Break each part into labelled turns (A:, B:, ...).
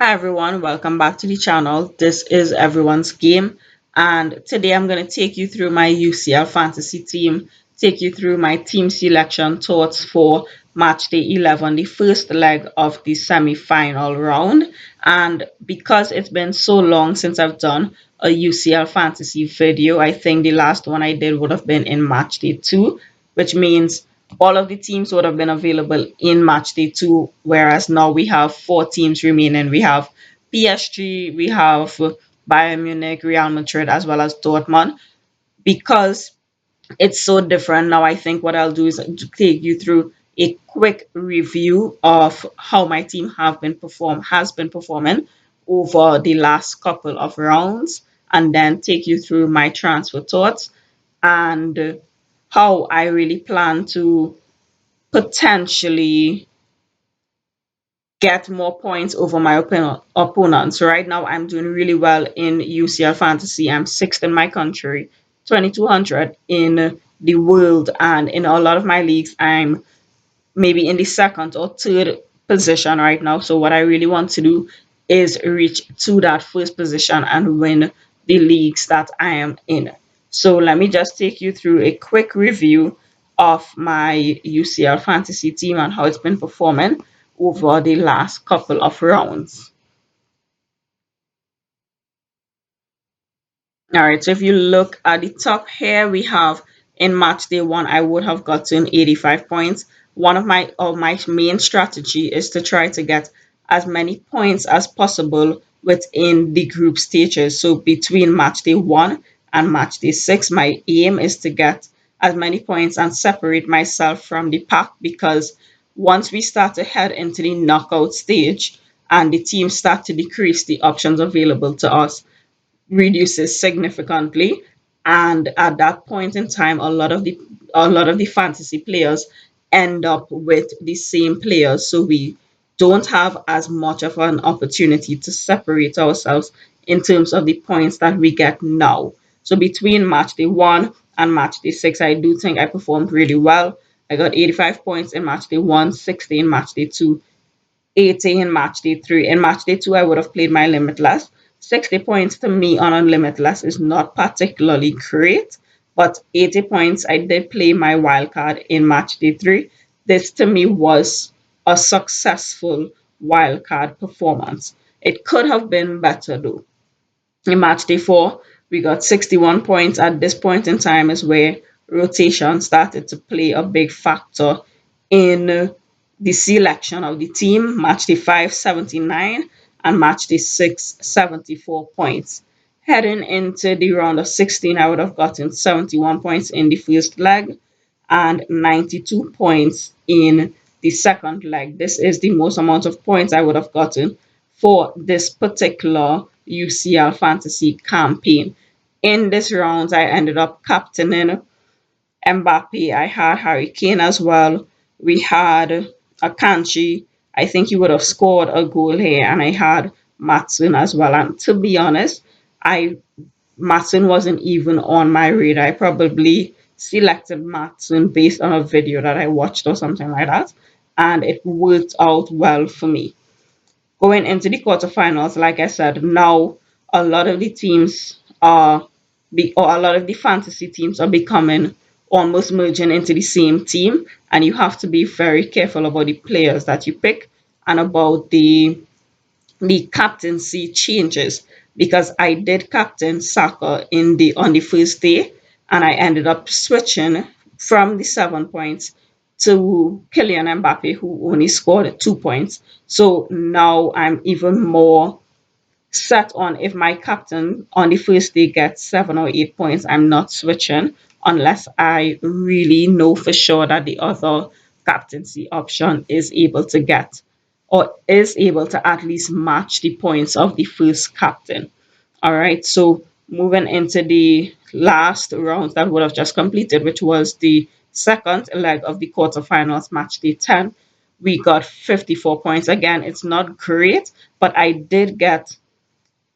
A: Hi everyone, welcome back to the channel. This is everyone's game, and today I'm going to take you through my UCL fantasy team, take you through my team selection thoughts for match day 11, the first leg of the semi-final round. And because it's been so long since I've done a UCL fantasy video, I think the last one I did would have been in match day 2, which means all of the teams would have been available in match day 2, whereas now we have four teams remaining. We have PSG, we have Bayern Munich, Real Madrid, as well as Dortmund. Because it's so different now, I think what I'll do is to take you through a quick review of how my team has been performing over the last couple of rounds, and then take you through my transfer thoughts and how I really plan to potentially get more points over my opponents. Right now, I'm doing really well in UCL Fantasy. I'm sixth in my country, 2200 in the world, and in a lot of my leagues, I'm maybe in the second or third position right now. So, what I really want to do is reach to that first position and win the leagues that I am in. So, let me just take you through a quick review of my UCL fantasy team and how it's been performing over the last couple of rounds. All right, so if you look at the top here, we have in match day 1, I would have gotten 85 points. One of my main strategy is to try to get as many points as possible within the group stages. So between match day 1 and match day 6, my aim is to get as many points and separate myself from the pack, because once we start to head into the knockout stage and the teams start to decrease, the options available to us reduces significantly, and at that point in time a lot of the fantasy players end up with the same players, so we don't have as much of an opportunity to separate ourselves in terms of the points that we get now. So between match day 1 and match day 6, I do think I performed really well. I got 85 points in match day 1, 60 in match day 2, 80 in match day 3. In match day 2, I would have played my limitless. 60 points to me on a limitless is not particularly great, but 80 points, I did play my wild card in match day 3. This to me was a successful wild card performance. It could have been better though. In match day 4, we got 61 points. At this point in time is where rotation started to play a big factor in the selection of the team. Match day 5, 79, and match day 6, 74 points. Heading into the round of 16, I would have gotten 71 points in the first leg and 92 points in the second leg. This is the most amount of points I would have gotten for this particular UCL fantasy campaign. In this round, I ended up captaining Mbappe. I had Harry Kane as well. We had Akanji. I think he would have scored a goal here, and I had Matson as well. And to be honest, I Matson wasn't even on my radar. I probably selected Matson based on a video that I watched or something like that, and it worked out well for me. Going into the quarterfinals, like I said, now a lot of the teams or a lot of the fantasy teams are becoming almost merging into the same team, and you have to be very careful about the players that you pick and about the captaincy changes, because I did captain Saka in the on the first day, and I ended up switching from the 7 points to Kylian Mbappe, who only scored 2 points. So now I'm even more set on, if my captain on the first day gets 7 or 8 points, I'm not switching unless I really know for sure that the other captaincy option is able to get or is able to at least match the points of the first captain. All right, so moving into the last round that would have just completed, which was the second leg of the quarterfinals, match day 10, we got 54 points. Again, it's not great, but I did get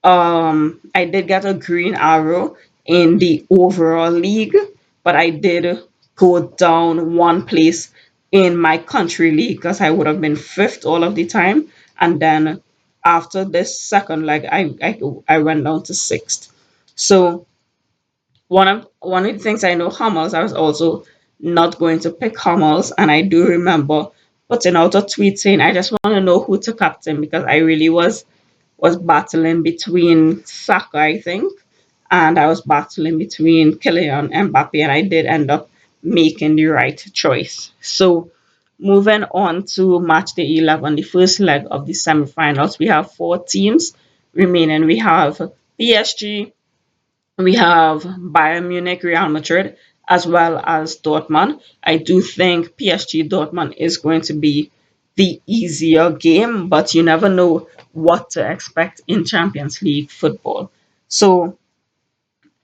A: a green arrow in the overall league, but I did go down one place in my country league because I would have been fifth all of the time. And then after this second leg, I went down to sixth. So one of the things I know Hummels, I was also not going to pick Hummels, and I do remember putting out a tweet saying I just want to know who to captain because I really was battling between Saka, I think, and I was battling between Kylian Mbappe, and I did end up making the right choice. So moving on to match day 11, the first leg of the semifinals, we have four teams remaining. We have PSG, we have Bayern Munich, Real Madrid, as well as Dortmund. I do think PSG Dortmund is going to be the easier game, but you never know what to expect in Champions League football. So,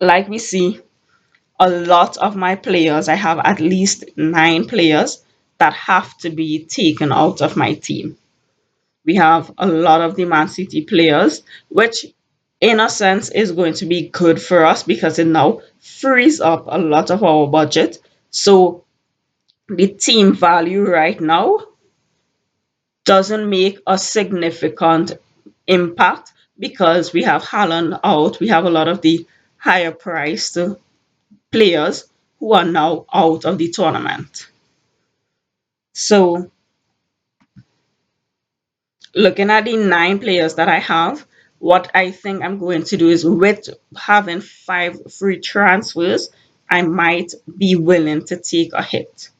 A: like we see, a lot of my players, I have at least 9 players that have to be taken out of my team. We have a lot of the Man City players, which in a sense is going to be good for us because it now frees up a lot of our budget. So the team value right now doesn't make a significant impact because we have Haaland out. We have a lot of the higher priced players who are now out of the tournament. So looking at the 9 players that I have, what I think I'm going to do is with having 5 free transfers, I might be willing to take a hit.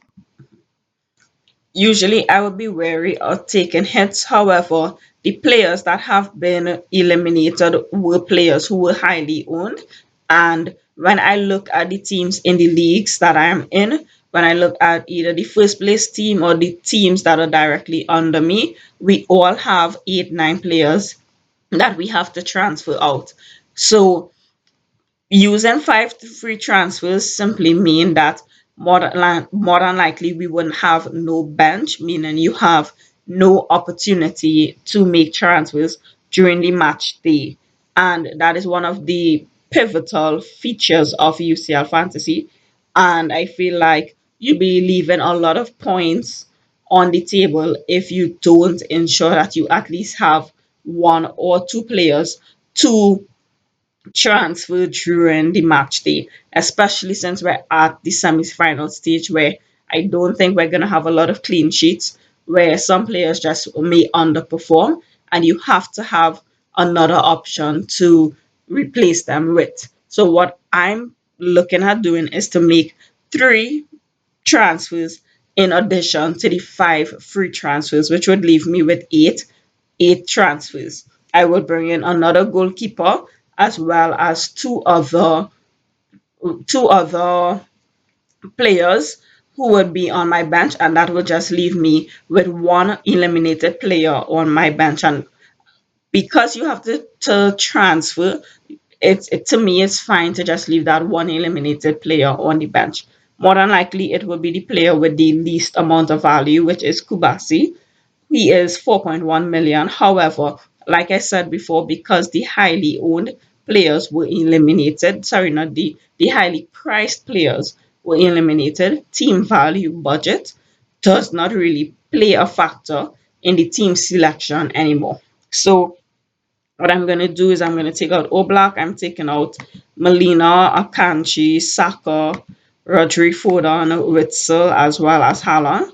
A: Usually, I would be wary of taking hits. However, the players that have been eliminated were players who were highly owned. And when I look at the teams in the leagues that I am in, when I look at either the first place team or the teams that are directly under me, we all have 8, 9 players that we have to transfer out. So using 5 free transfers simply mean that more than likely we wouldn't have no bench, meaning you have no opportunity to make transfers during the match day. And that is one of the pivotal features of UCL Fantasy. And I feel like you'll be leaving a lot of points on the table if you don't ensure that you at least have 1 or 2 players to transfer during the match day, especially since we're at the semi-final stage where I don't think we're going to have a lot of clean sheets, where some players just may underperform, and you have to have another option to replace them with. So, what I'm looking at doing is to make 3 transfers in addition to the 5 free transfers, which would leave me with eight transfers. I will bring in another goalkeeper as well as two other players who would be on my bench, and that will just leave me with one eliminated player on my bench. And because you have to transfer, to me it's fine to just leave that one eliminated player on the bench. More than likely, it will be the player with the least amount of value, which is Kubasi. He is 4.1 million. However, like I said before, because the highly owned players were eliminated, sorry, not the highly priced players were eliminated, team value budget does not really play a factor in the team selection anymore. So what I'm going to do is I'm going to take out Oblak, I'm taking out Melina, Akanji, Saka, Rodri, Foden, Witzel, as well as Haaland,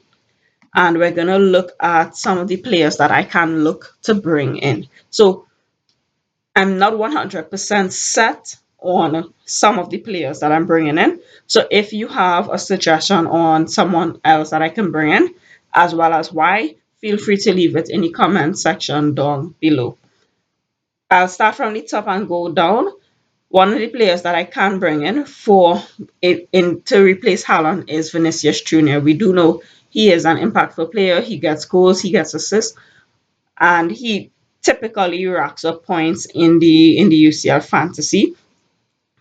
A: and we're going to look at some of the players that I can look to bring in. So I'm not 100% set on some of the players that I'm bringing in. So if you have a suggestion on someone else that I can bring in, as well as why, feel free to leave it in the comment section down below. I'll start from the top and go down. One of the players that I can bring in for in to replace Haaland is Vinicius Jr. We do know he is an impactful player. He gets goals, he gets assists, and he typically racks up points in the UCL fantasy.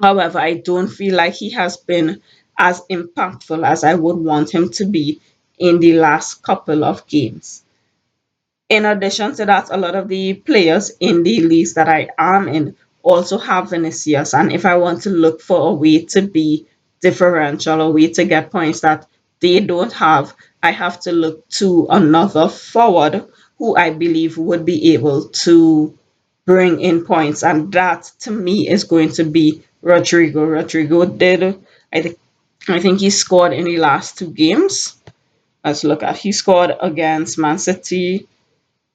A: However, I don't feel like he has been as impactful as I would want him to be in the last couple of games. In addition to that, a lot of the players in the leagues that I am in also have Vinicius. And if I want to look for a way to be differential, a way to get points that they don't have, I have to look to another forward who I believe would be able to bring in points, and that to me is going to be Rodrygo. Rodrygo did, I think, I think he scored in the last two games. Let's look at. He scored against Man City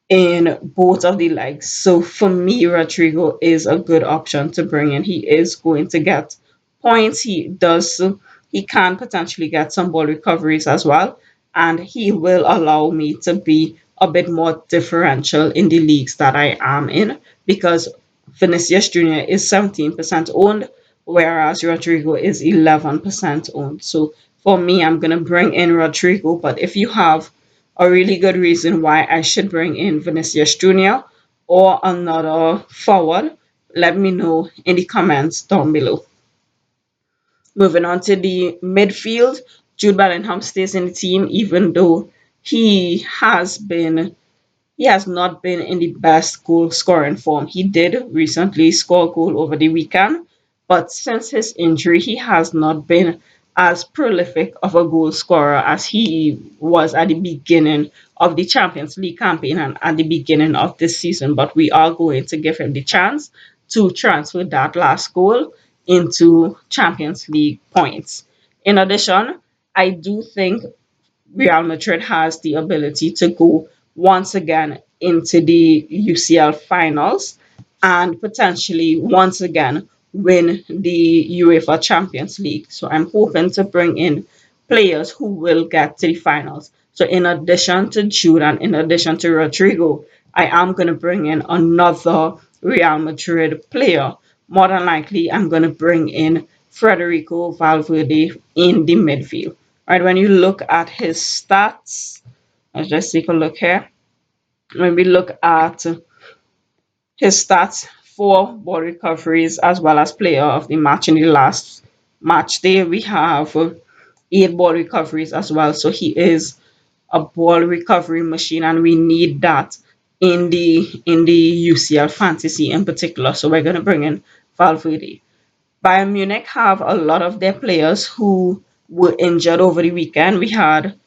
A: in both of the legs. So for me, Rodrigo is a good option to bring in. He is going to get points. He can potentially get some ball recoveries as well. And he will allow me to be a bit more differential in the leagues that I am in, because Vinicius Jr. is 17% owned, whereas Rodrigo is 11% owned. So for me, I'm going to bring in Rodrigo. But if you have a really good reason why I should bring in Vinicius Jr. or another forward, let me know in the comments down below. Moving on to the midfield, Jude Bellingham stays in the team even though he has been he has not been in the best goal scoring form. He did recently score a goal over the weekend, but since his injury, he has not been as prolific of a goal scorer as he was at the beginning of the Champions League campaign and at the beginning of this season. But we are going to give him the chance to transfer that last goal into Champions League points. In addition, I do think Real Madrid has the ability to go once again into the UCL finals and potentially once again win the UEFA Champions League. So I'm hoping to bring in players who will get to the finals. So in addition to Jude and in addition to Rodrigo, I am going to bring in another Real Madrid player. More than likely, I'm going to bring in Federico Valverde in the midfield. Right, when you look at his stats, let's just take a look here. When we look at his stats for ball recoveries as well as player of the match in the last match day, we have 8 ball recoveries as well. So he is a ball recovery machine, and we need that in the UCL fantasy in particular. So we're gonna bring in Valverde. Bayern Munich have a lot of their players who were injured over the weekend. We had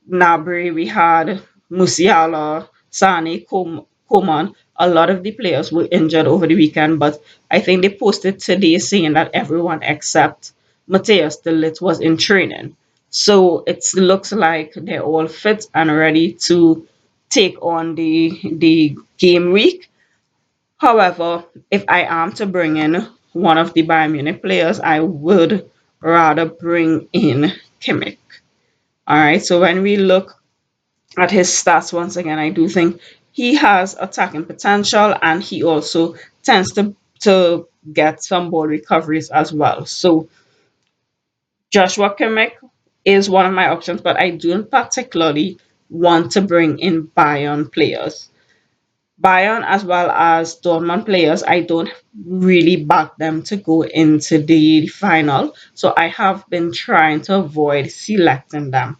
A: Nabry, we had Musiala, Sane, Coman. A lot of the players were injured over the weekend, but I think they posted today saying that everyone except Mateus de Ligt was in training. So it looks like they're all fit and ready to take on the game week. However, if I am to bring in one of the Bayern Munich players, I would rather bring in Kimmich. All right, so when we look at his stats once again, I do think he has attacking potential and he also tends to get some ball recoveries as well. So Joshua Kimmich is one of my options, but I don't particularly want to bring in Bayern players. Bayern as well as Dortmund players, I don't really back them to go into the final. So I have been trying to avoid selecting them.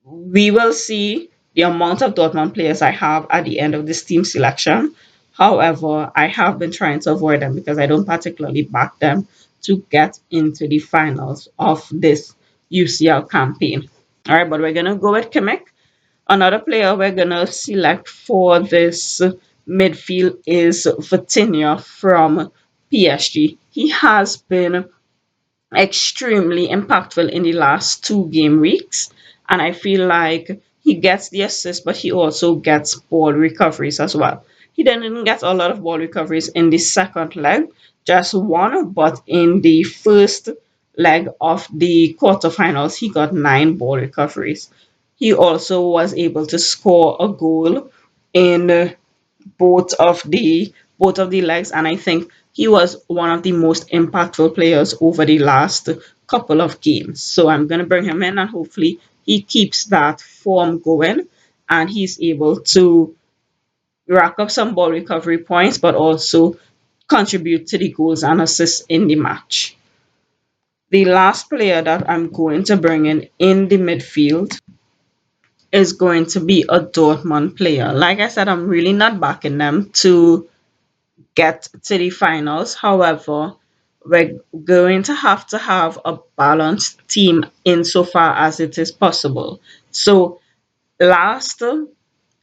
A: We will see the amount of Dortmund players I have at the end of this team selection. However, I have been trying to avoid them because I don't particularly back them to get into the finals of this UCL campaign. All right, but we're going to go with Kimmich. Another player we're going to select for this midfield is Vitinha from PSG. He has been extremely impactful in the last 2 game weeks. And I feel like he gets the assist, but he also gets ball recoveries as well. He didn't get a lot of ball recoveries in the second leg, just one, but in the first leg of the quarterfinals, he got 9 ball recoveries. He also was able to score a goal in both of the legs, and I think he was one of the most impactful players over the last couple of games. So I'm going to bring him in and hopefully he keeps that form going and he's able to rack up some ball recovery points but also contribute to the goals and assists in the match. The last player that I'm going to bring in the midfield is going to be a Dortmund player. Like I said, I'm really not backing them to get to the finals. However, we're going to have a balanced team insofar as it is possible. So last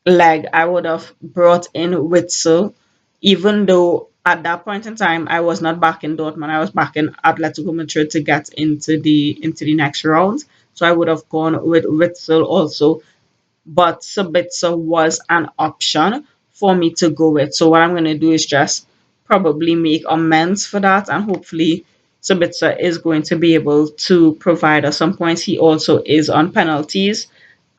A: leg, I would have brought in Witzel, even though at that point in time I was not back in Dortmund. I was back in Atletico Madrid to get into the next round. So I would have gone with Witzel also, but Sabitzer was an option for me to go with. So what I'm going to do is just probably make amends for that, and hopefully Sabitzer is going to be able to provide us some points. He also is on penalties,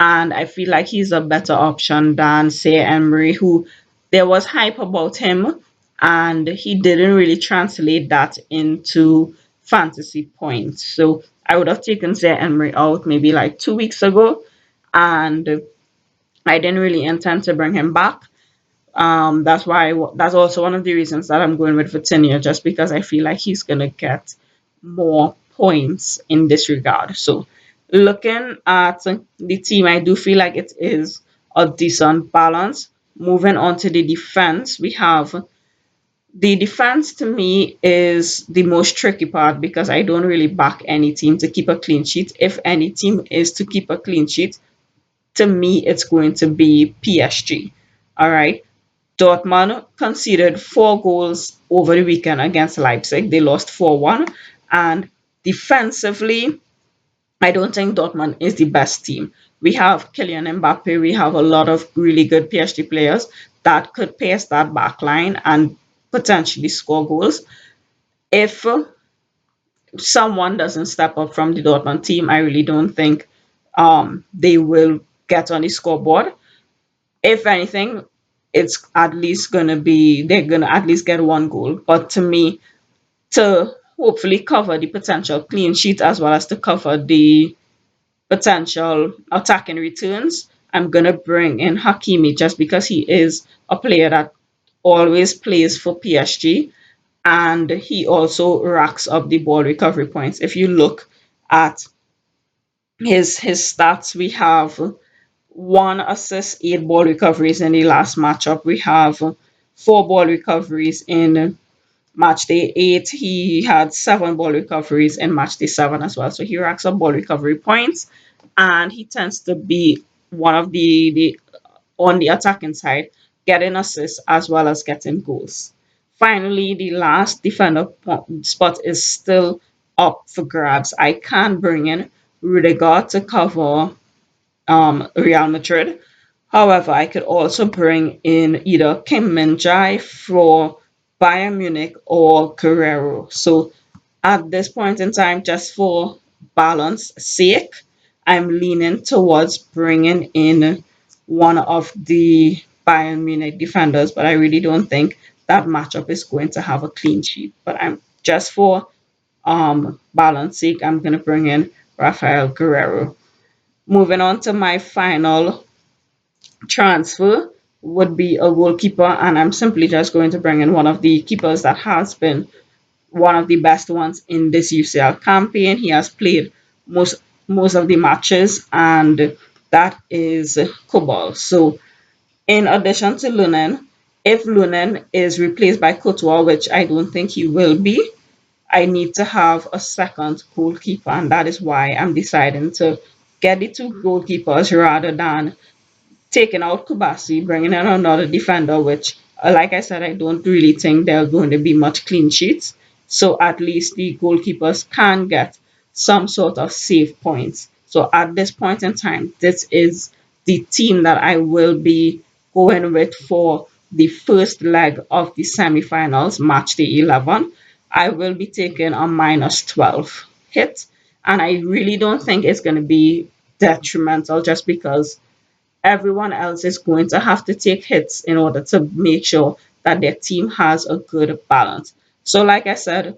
A: and I feel like he's a better option than say Emery, who there was hype about him, and he didn't really translate that into fantasy points. So I would have taken Say Emery out maybe like 2 weeks ago, and I didn't really intend to bring him back. That's also one of the reasons that I'm going with Vitinha, just because I feel like he's gonna get more points in this regard. So looking at the team, I do feel like it is a decent balance. Moving on to the defense, we have the defense to me is the most tricky part because I don't really back any team to keep a clean sheet. If any team is to keep a clean sheet, to me, it's going to be PSG. All right. Dortmund conceded 4 goals over the weekend against Leipzig. They lost 4-1. And defensively, I don't think Dortmund is the best team. We have Kylian Mbappe. We have a lot of really good PSG players that could pace that back line and potentially score goals. If someone doesn't step up from the Dortmund team, I really don't think they will get on the scoreboard. If anything, it's at least gonna be they're gonna at least get 1 goal. But to me, to hopefully cover the potential clean sheet as well as to cover the potential attacking returns, I'm gonna bring in Hakimi just because he is a player that always plays for PSG, and he also racks up the ball recovery points. If you look at his stats, we have 1 assist, 8 ball recoveries in the last matchup. We have 4 ball recoveries in match day 8. He had 7 ball recoveries in match day 7 as well. So he racks up ball recovery points, and he tends to be one of the on the attacking side, getting assists as well as getting goals. Finally, the last defender spot is still up for grabs. I can bring in Rudiger to cover Real Madrid. However, I could also bring in either Kim Min-jae for Bayern Munich or Guerrero. So at this point in time, just for balance sake, I'm leaning towards bringing in one of the Bayern Munich defenders, but I really don't think that matchup is going to have a clean sheet. But I'm just for balance sake, I'm going to bring in Rafael Guerrero. Moving on to my final transfer would be a goalkeeper, and I'm simply just going to bring in one of the keepers that has been one of the best ones in this UCL campaign. He has played most of the matches, and that is Kobal. So, in addition to Lunen, if Lunen is replaced by Courtois, which I don't think he will be, I need to have a second goalkeeper, and that is why I'm deciding to get the 2 goalkeepers rather than taking out Kubasi, bringing in another defender, which, like I said, I don't really think there are going to be much clean sheets. So at least the goalkeepers can get some sort of save points. So at this point in time, this is the team that I will be going with for the first leg of the semi-finals, match day 11. I will be taking a -12 hit, and I really don't think it's going to be detrimental just because everyone else is going to have to take hits in order to make sure that their team has a good balance. So, like I said,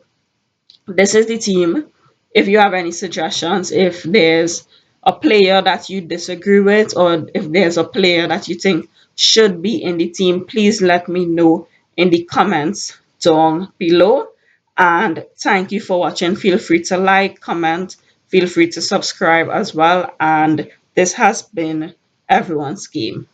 A: this is the team. If you have any suggestions, if there's a player that you disagree with, or if there's a player that you think should be in the team, please let me know in the comments down below. And thank you for watching. Feel free to like, comment, feel free to subscribe as well. And this has been everyone's game.